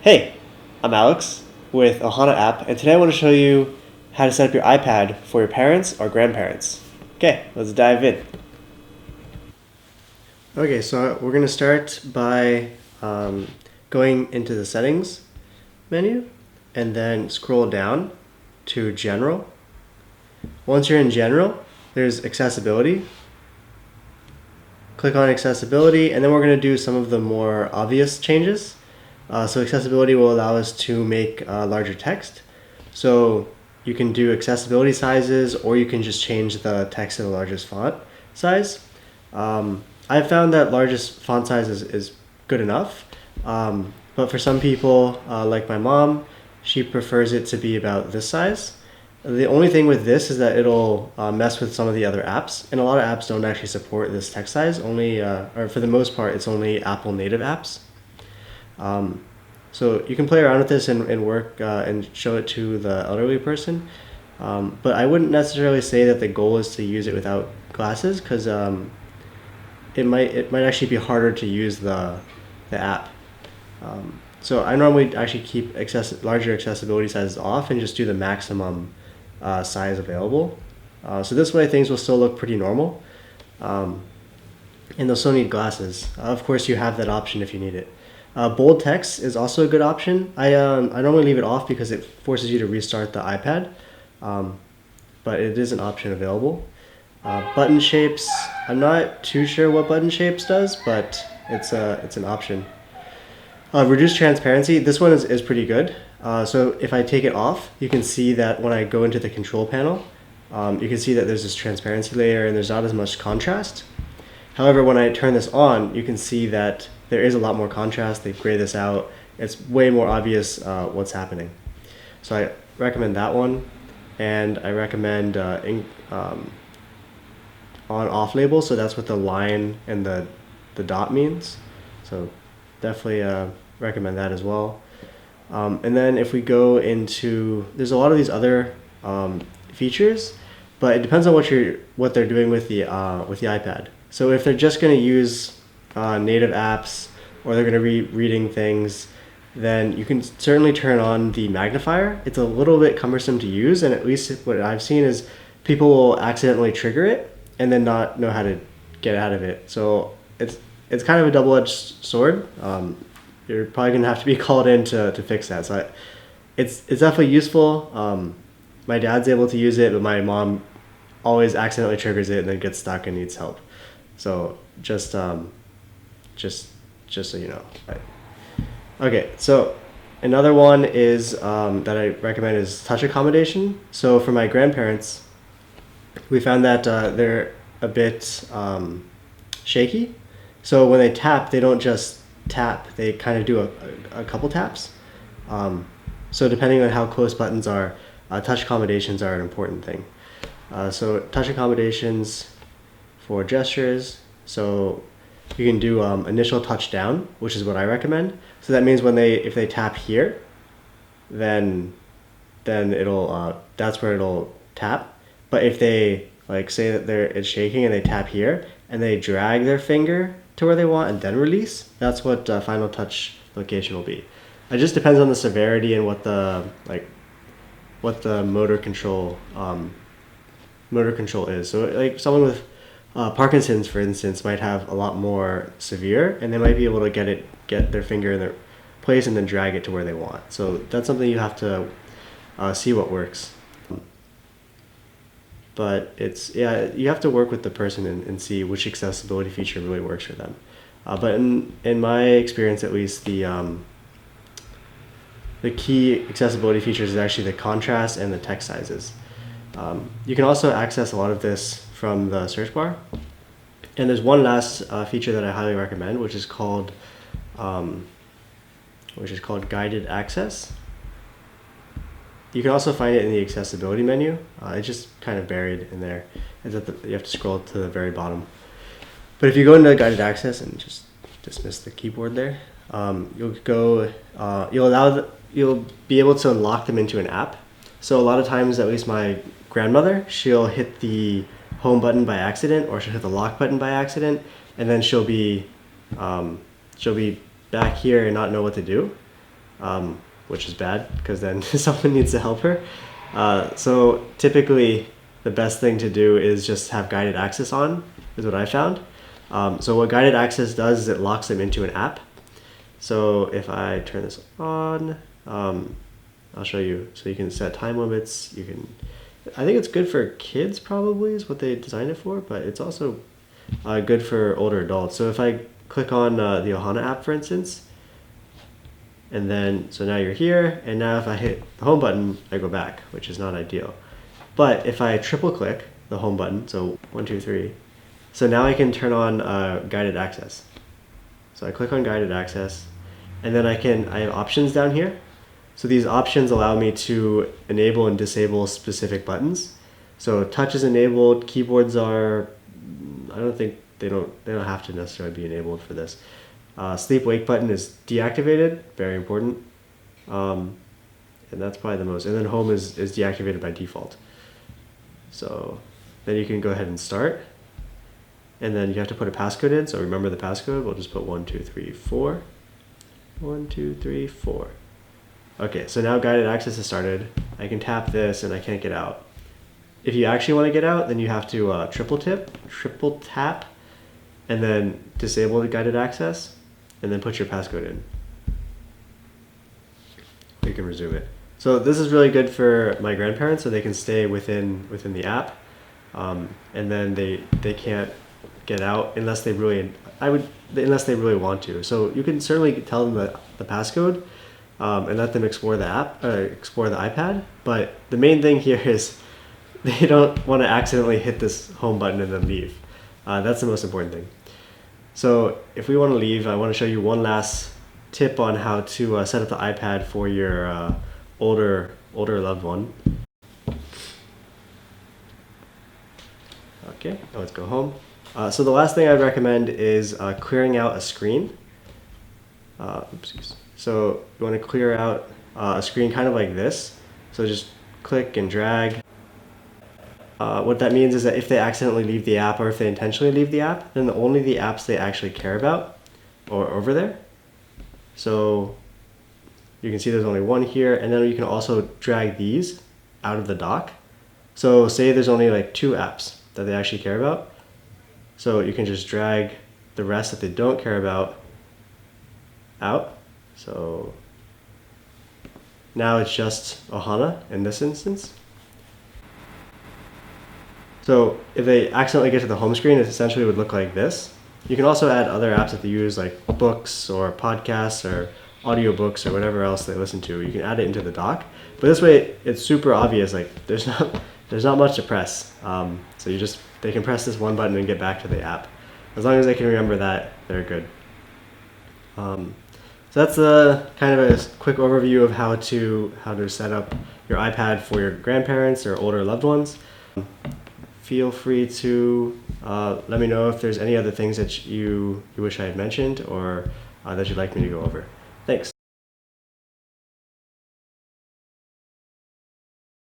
Hey, I'm Alex with Ohana app, and today I want to show you how to set up your iPad for your parents or grandparents. Okay, let's dive in. Okay, so we're going to start by going into the settings menu and then scroll down to general. Once you're in general, there's accessibility. Click on accessibility, and then we're going to do some of the more obvious changes. So accessibility will allow us to make larger text. So you can do accessibility sizes, or you can just change the text to the largest font size. I've found that largest font size is good enough. But for some people, like my mom, she prefers it to be about this size. The only thing with this is that it'll mess with some of the other apps, and a lot of apps don't actually support this text size. Only, or for the most part, it's only Apple native apps. So you can play around with this and work and show it to the elderly person. But I wouldn't necessarily say that the goal is to use it without glasses, because it might actually be harder to use the app. So I normally actually keep larger accessibility sizes off and just do the maximum size available. So this way things will still look pretty normal. And they'll still need glasses. Of course, you have that option if you need it. Bold text is also a good option. I normally leave it off because it forces you to restart the iPad, but it is an option available. Button shapes, I'm not too sure what button shapes does, but it's an option. Reduce transparency, this one is pretty good. So if I take it off, you can see that when I go into the control panel, you can see that there's this transparency layer and there's not as much contrast. However, when I turn this on, you can see that there is a lot more contrast. They gray this out. It's way more obvious what's happening. So I recommend that one, and I recommend on-off label. So that's what the line and the dot means. So definitely recommend that as well. And then if we go into, there's a lot of these other features, but it depends on what they're doing with the iPad. So if they're just going to use native apps, or they're going to be reading things, then you can certainly turn on the magnifier. It's a little bit cumbersome to use, and at least what I've seen is people will accidentally trigger it and then not know how to get out of it. So it's kind of a double-edged sword. You're probably going to have to be called in to fix that. So it's definitely useful. My dad's able to use it, but my mom always accidentally triggers it and then gets stuck and needs help. So just so you know. Right. Okay, so another one is that I recommend is touch accommodation. So for my grandparents, we found that they're a bit shaky. So when they tap, they don't just tap, they kind of do a couple taps. So depending on how close buttons are, touch accommodations are an important thing. So touch accommodations for gestures. So you can do initial touch down, which is what I recommend. So that means if they tap here, then it'll that's where it'll tap. But if they say that it's shaking and they tap here and they drag their finger to where they want and then release, that's what final touch location will be. It just depends on the severity and what the motor control is. So like someone with Parkinson's, for instance, might have a lot more severe, and they might be able to get their finger in their place and then drag it to where they want. So that's something you have to see what works. But you have to work with the person and see which accessibility feature really works for them. But in my experience, at least, the key accessibility features is actually the contrast and the text sizes. You can also access a lot of this from the search bar. And there's one last feature that I highly recommend, which is called guided access. You can also find it in the accessibility menu. It's just kind of buried in there. You have to scroll to the very bottom. But if you go into guided access and just dismiss the keyboard there, you'll be able to unlock them into an app. So a lot of times, at least my grandmother, she'll hit the home button by accident, or she'll hit the lock button by accident, and then she'll be back here and not know what to do. which is bad because then someone needs to help her. So typically the best thing to do is just have guided access on, is what I found. So what guided access does is it locks them into an app. So if I turn this on, I'll show you. So you can set time limits. You can, I think it's good for kids probably is what they designed it for, but it's also good for older adults. So if I click on the Ohana app, for instance, and then, so now you're here, and now if I hit the home button, I go back, which is not ideal. But if I triple click the home button, so 1, 2, 3, so now I can turn on guided access. So I click on guided access, and then I have options down here. So these options allow me to enable and disable specific buttons. So touch is enabled, keyboards are, I don't think, they don't have to necessarily be enabled for this. Sleep wake button is deactivated, very important. And that's probably the most, and then home is deactivated by default. So then you can go ahead and start. And then you have to put a passcode in, so remember the passcode. We'll just put 1, 2, 3, 4. 1, 2, 3, 4. Okay, so now guided access has started. I can tap this and I can't get out. If you actually want to get out, then you have to triple tap, and then disable the guided access, and then put your passcode in. You can resume it. So this is really good for my grandparents, so they can stay within the app, and then they can't get out unless they really want to. So you can certainly tell them the passcode and let them explore the app, explore the iPad. But the main thing here is they don't want to accidentally hit this home button and then leave. That's the most important thing. So if we want to leave, I want to show you one last tip on how to set up the iPad for your older loved one. Okay, now let's go home. So the last thing I'd recommend is clearing out a screen. So you want to clear out a screen kind of like this. So just click and drag. What that means is that if they accidentally leave the app or if they intentionally leave the app, then only the apps they actually care about are over there. So you can see there's only one here, and then you can also drag these out of the dock. So say there's only like 2 apps that they actually care about. So you can just drag the rest that they don't care about out. So now it's just Ohana in this instance. So if they accidentally get to the home screen, it essentially would look like this. You can also add other apps that they use, like books or podcasts or audiobooks or whatever else they listen to. You can add it into the dock. But this way, it's super obvious. Like there's not much to press. So they can press this one button and get back to the app. As long as they can remember that, they're good. So that's a kind of a quick overview of how to set up your iPad for your grandparents or older loved ones. Feel free to let me know if there's any other things that you wish I had mentioned or that you'd like me to go over.